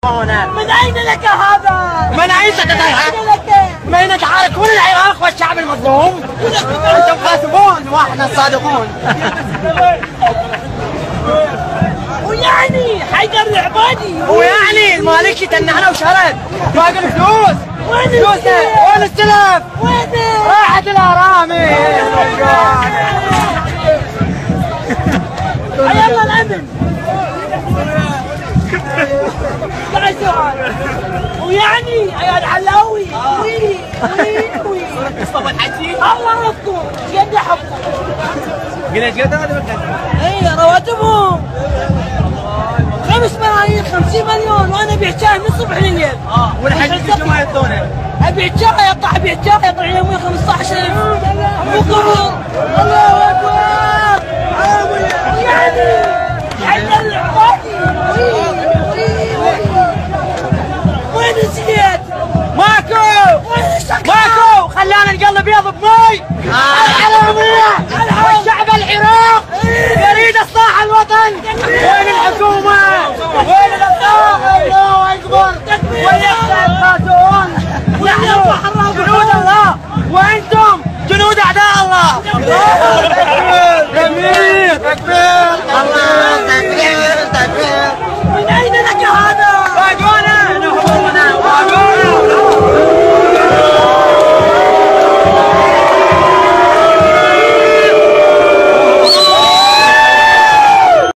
من أين لك هذا؟ من أين ستتذهب؟ من أين تعاركون العراق والشعب المظلوم؟ أنتم كاذبون وإحنا الصادقون. ويعني حيدر العبادي ويعني المالك يتنحنا وشرد باقي الفلوس. وين فلوسنا وين السلف؟ وين؟ راحت الأرامي. يلا الأمن. بعد سؤال. ويعني يا العلاوي وي مصطفى الحجي الله يذكر قد حقه. قلت هذا اي رواتبهم 5 ملايين 50 مليون وانا ابيع شاي من الصبح لليل. والحجي شو ما يعطونه؟ ابيع شاي يطلع ابيع شاي يطلع يوميا 15,000 مو قرور. الله اكبر. يعني حتى العبادي وين الزيت؟ ماكو خلانا نقلب بيض بمي. الحرامية والشعب العراق يريد اصلاح الوطن. وين الحكومة؟ وين الاصلاح؟ الله اكبر. وليخشى القاسون. نحن جنود الله وانتم جنود اعداء الله.